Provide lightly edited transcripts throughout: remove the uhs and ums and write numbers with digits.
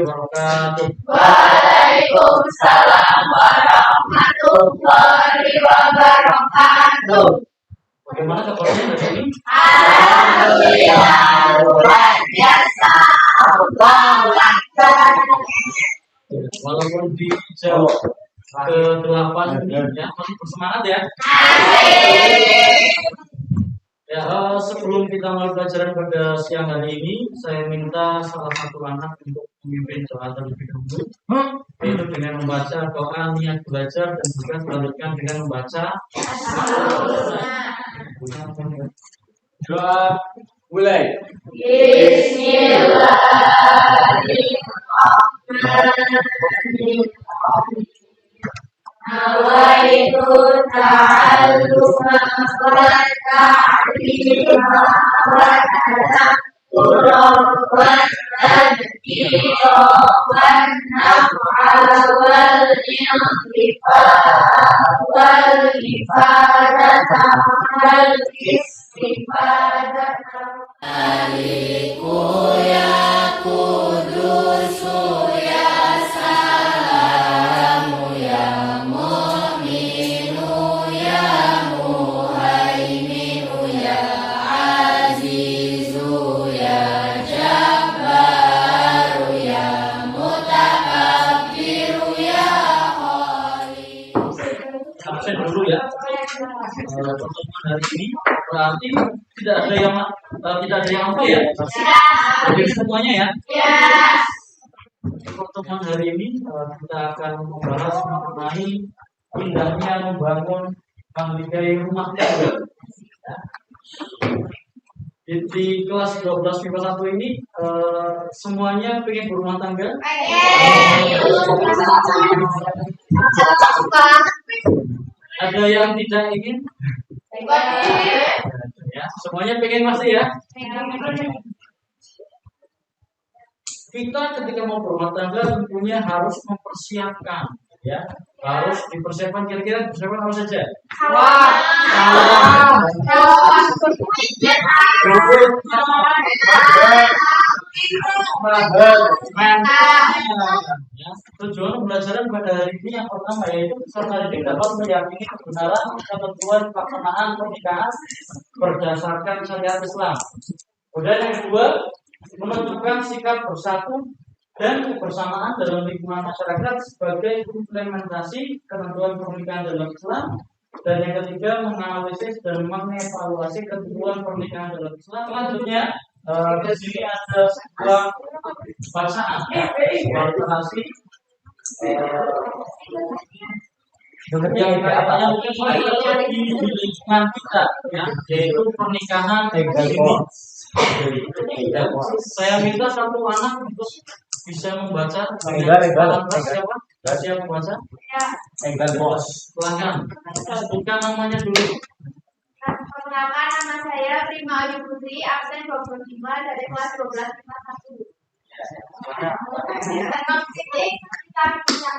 wabarakatuh. Waalaikumsalam warahmatullahi wabarakatuh. Bagaimana kabarnya hari ini? Alhamdulillah luar biasa. Allahu Akbar. Walaupun di jam ke-8 ini ya masih bersemangat ya. Ya, sebelum kita mulai pelajaran pada siang hari ini, saya minta salah satu anak untuk memimpin doa terlebih dahulu, yaitu dengan membaca doa niat belajar dan juga selanjutnya dengan membaca doa mulai. Bismillahirrahmanirrahim. Nawaitu ta'alluma wa ta'lima wa tadabbura wa tadbira wa naf'a wal ifadata wal istifadata. Aliku ya kudusu ya salamu ya mu'minu ya muhaiminu ya azizu ya jabbaru ya mutakabbiru ya khaliq. absen dulu ya. Pertemuan hari ini berarti tidak ada yang apa ya? Jadi semuanya ya. Pertemuan hari ini kita akan membahas mengenai indahnya membangun panggilan rumah tangga. Ya. Di kelas 12 MIPA 1 ini semuanya pengen berumah tangga? Ada yang tidak ingin? Ya, semuanya pengen masih ya? Kita ketika mau berumah tangga tentunya harus mempersiapkan, ya, harus dipersiapkan. Kira-kira persiapan apa saja? Ya, tujuan pembelajaran pada hari ini yang pertama yaitu peserta didik dapat meyakini kebenaran ketentuan pelaksanaan pernikahan berdasarkan syariat Islam. Kemudian yang kedua, menentukan sikap bersatu dan kebersamaan dalam lingkungan masyarakat sebagai implementasi ketentuan pernikahan dalam Islam. Dan yang ketiga, menganalisis dan mengevaluasi ketentuan pernikahan dalam Islam. Selanjutnya, di sini ada sebuah bacaan, narasi yang katanya mungkin di lingkungan kita, ya, yaitu pernikahan ini. Saya minta satu anak untuk bisa membaca. Siapa membaca? Enggal bos. Pelanggan. Sebutkan namanya dulu. Perkenalkan, nama saya Prima Ayu Putri, absen 25 dari kelas 12 MIPA 1.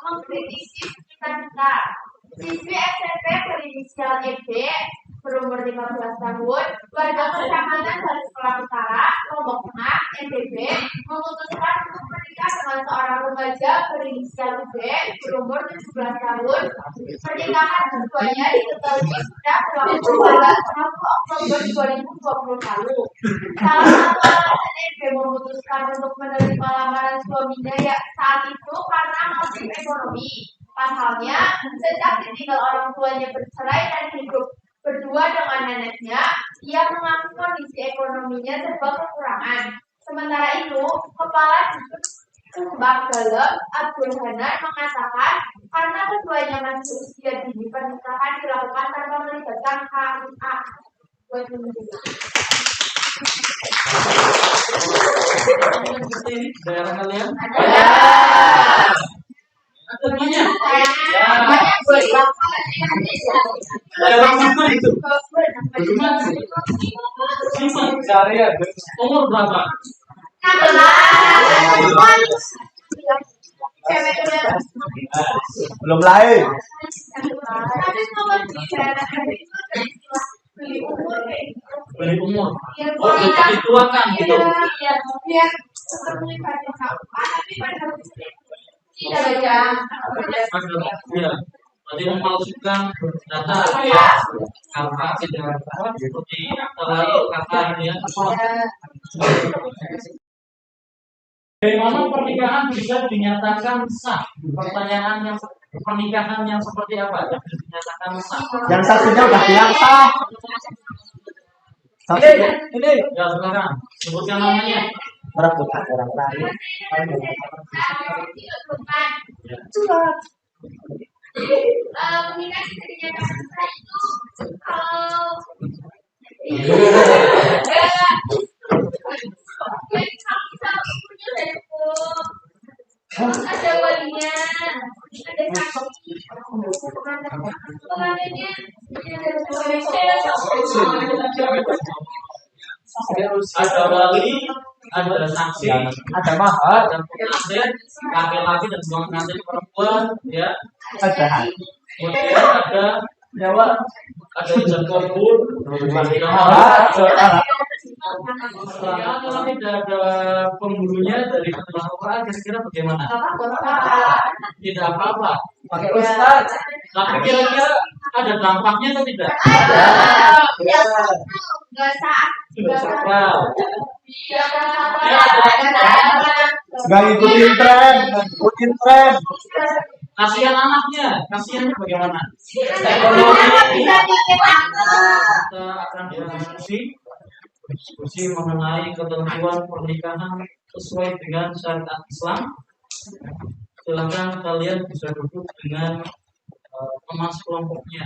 Mengkritisi kita. Siswi SMP berinisial EB, berumur 15 tahun, warga Kecamatan Bali Sekolah Utara, Lombok Tengah, NTB, memutuskan untuk menikah dengan seorang remaja berinisial UB, berumur 17 tahun. Pernikahan keduanya diketahui sudah berlangsung pada 1 Oktober 2020 lalu. Salah satu alasan NTB memutuskan untuk menerima lamaran suaminya ya saat itu karena motif ekonomi. Pasalnya, sejak ditinggal orang tuanya bercerai dan hidup berdua dengan neneknya, ia mengaku kondisi ekonominya serba kekurangan. Sementara itu, Kepala Subag Dalam Abdul Hanan mengatakan karena keduanya masih usia dini, pernikahan dilakukan tanpa melibatkan KUA. Daerah kalian? Semuanya. Daerah mana itu? Simpan cari ya. Umur berapa? Belum lahir. Beli umur. Oh, dituakan gitu. memenuhi batas KUA, tapi pada tidak ada. Ya. Berarti memalsukan data ya, karena tidak seperti terlalu kata ini ya. Bagaimana pernikahan bisa dinyatakan sah? Pertanyaan yang pernikahan yang seperti apa yang bisa dinyatakan sah? Yang satunya udah bilang sah. Ini ya silakan sebutkan namanya. Merebutkan orang lain. Menikah bisa dinyatakan sah itu kalau ada walinya, ada saksi, pengantinnya, Ada wali, ada saksi, Ada mahar. dan pengantin laki-laki dan dua pengantin perempuan, ya. Ada. Kemudian ada Nyawa. ada ijab kabul, Mahar. kalau tidak ada penghulunya dari keterangan Al-Quran, kira-kira bagaimana? Tidak apa-apa. Pakai ustaz. Tapi kira-kira ada dampaknya atau tidak? nggak sah, Sudah sakral. Gak ngikutin tren. Ngikutin tren. Kasihan anaknya, kasihannya bagaimana? bisa bikin Kita akan diskusi mengenai ketentuan pernikahan sesuai dengan syariat Islam. Silakan kalian bisa duduk dengan teman kelompoknya.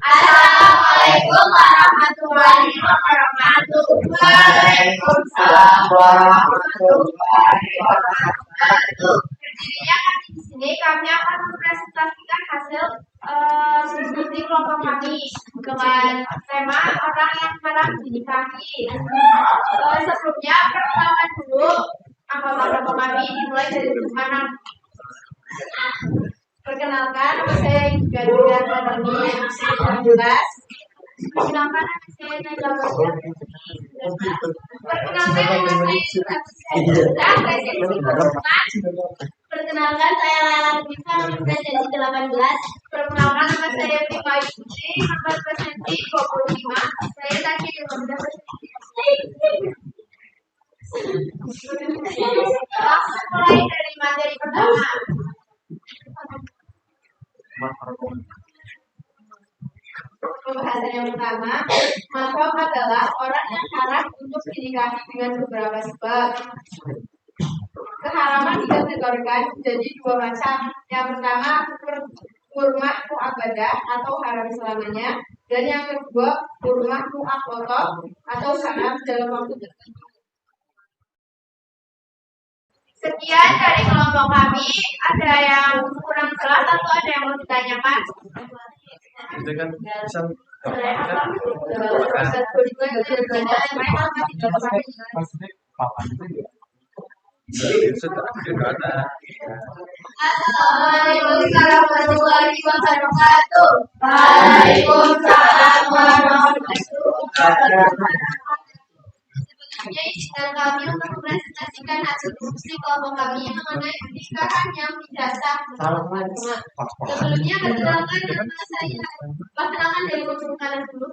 Assalamualaikum warahmatullahi wabarakatuh. Waalaikumsalam warahmatullahi wabarakatuh. Berdirinya kami di sini, kami akan mempresentasikan hasil diskusi kelompok kami dengan tema orang yang harap dinikahi. Sebelumnya perkenalan dulu anggota kelompok kami dimulai dari mana? Perkenalkan, nama saya juga Nani jelas. Perkenalkan, nama saya Najwa Basyar. Perkenalkan, nama saya Perkenalkan, saya Laila Nisa, nomor presensi 18. Perkenalkan, nama saya Rima Yudi, nomor presensi 25. Saya Taki Ilhamda. Langsung mulai dari materi pertama. Pembahasan yang pertama, mahram adalah orang yang haram untuk dinikahi dengan beberapa sebab. Keharaman dikategorikan jadi dua macam. Yang pertama, kurma mu'abbadah atau haram selamanya, dan yang kedua, kurma mu'aqqadah atau haram dalam waktu tertentu. Sekian dari kelompok kami. Ada yang kurang jelas atau ada yang mau ditanyakan? Itu kan bisa maksudnya papan itu ya. Assalamualaikum warahmatullahi wabarakatuh. Waalaikumsalam warahmatullahi wabarakatuh. Sebelumnya izinkan kami untuk mempresentasikan hasil diskusi kelompok kami mengenai pernikahan yang tidak sah. Sebelumnya perkenalkan nama saya. Perkenalkan dari kelompok kalian dulu.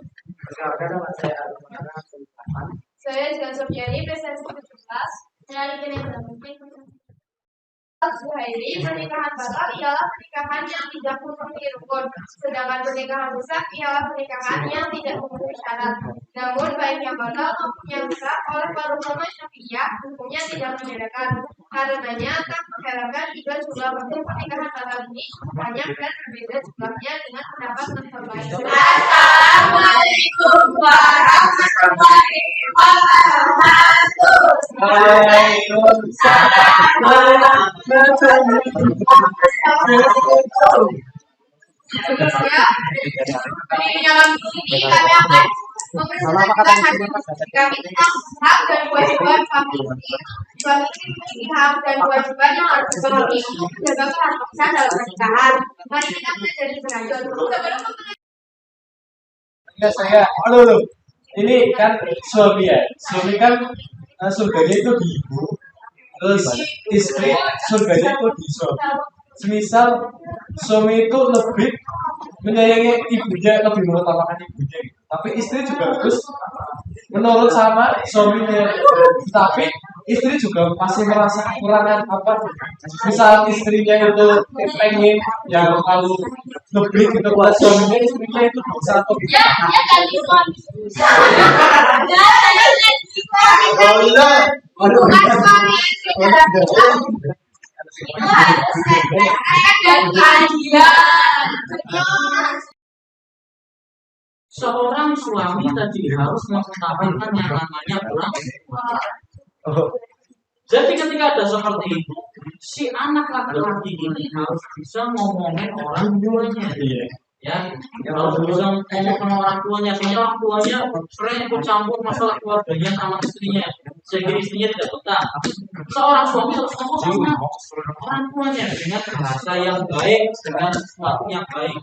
Saya Jangan Sofiani, presensi 17. Dari Zuhairi, pernikahan batal ialah pernikahan yang tidak memenuhi rukun, sedangkan pernikahan rusak ialah pernikahan yang tidak memenuhi syarat. Namun baik yang batal maupun yang rusak oleh para ulama Syafi'iyah hukumnya tidak membedakan. Karenanya tak mengherankan jika jumlah bentuk pernikahan batal ini banyak dan berbeda jumlahnya dengan pendapat terbaik. Assalamualaikum warahmatullahi wabarakatuh. Ya, di dalam ini kami akan mempresentasikan kami tentang hak dan kewajiban famili. Suami memiliki hak dan kewajiban yang harus dipenuhi dalam keharusan dalam pernikahan. Mari kita belajar belajar dulu sebelum Enggak saya. Halo. Ini kan suami ya. Suami kan surganya itu di ibu. Terus istri surganya itu di suami. Semisal suami itu lebih menyayangi ibunya, lebih mengutamakan ibunya, tapi istri juga harus menurut sama suaminya. Tapi istri juga masih merasa kekurangan apa? Misal istrinya itu pengen yang kalau lebih gitu buat suaminya, istrinya itu bisa atau Ya ganti suami. Bukan suami istri dalam itu harus saya dan kalian. Seorang suami tadi harus mengutamakan yang namanya orang tua. Jadi ketika ada seperti itu, si anak laki-laki ini harus bisa ngomongin orang tuanya. Ya, harus bisa ngomongin orang tuanya. Soalnya orang tuanya sering ikut campur masalah keluarganya sama istrinya, sehingga istrinya tidak betah. Seorang suami harus ngomong sama orang tuanya dengan bahasa yang baik, dengan sesuatu yang baik.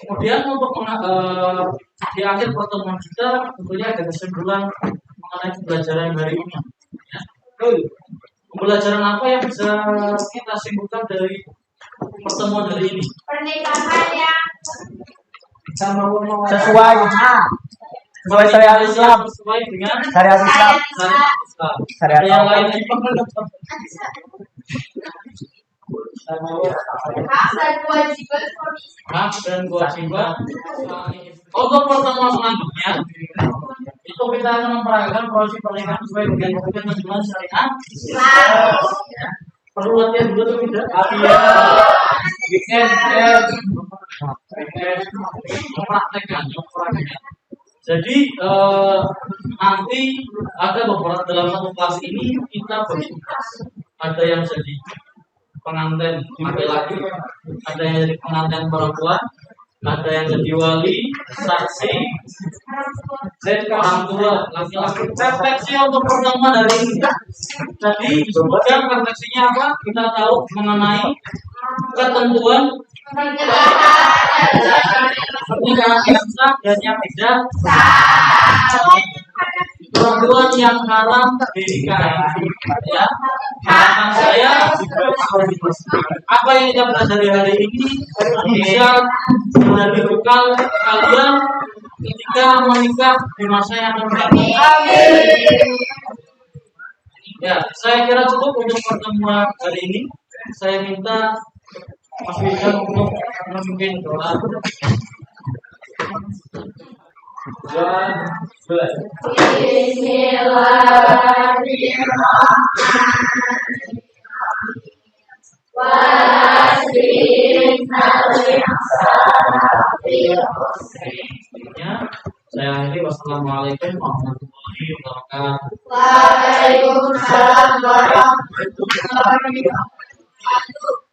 Kemudian untuk di akhir pertemuan kita tentunya ada kesimpulan mengenai pembelajaran hari ini. Ya. Pembelajaran apa yang bisa kita simpulkan dari pertemuan hari ini? pernikahan yang sesuai syariat Islam. Sesuai dengan Syariat Islam. Syariat yang lain. hak dan kewajiban suami istri. Hak dan kewajiban. Untuk pertemuan selanjutnya itu kita akan memperagakan proses pernikahan sesuai dengan ketentuan syariat Islam. Ya. Perlu latihan dulu atau tidak? Latihan. Mempraktekkan. Jadi nanti ada beberapa dalam satu kelas ini kita bertugas. Ada yang jadi pengantin laki-laki, ada yang jadi pengantin perempuan, ada yang jadi wali, saksi, dan orang tua laki-laki. Refleksi untuk pertemuan hari ini. Jadi kemudian refleksinya apa? Kita tahu mengenai ketentuan pernikahan yang sah dan yang tidak perempuan yang haram dinikahi. Ya, harapan saya apa yang kita pelajari hari ini bisa menjadi bekal kalian ketika menikah di masa yang akan datang. Ya, saya kira cukup untuk pertemuan hari ini. Saya minta Mas Wisnu untuk memimpin doa. Saya akhiri. Wassalamualaikum warahmatullahi wabarakatuh. Waalaikumsalam warahmatullahi wabarakatuh.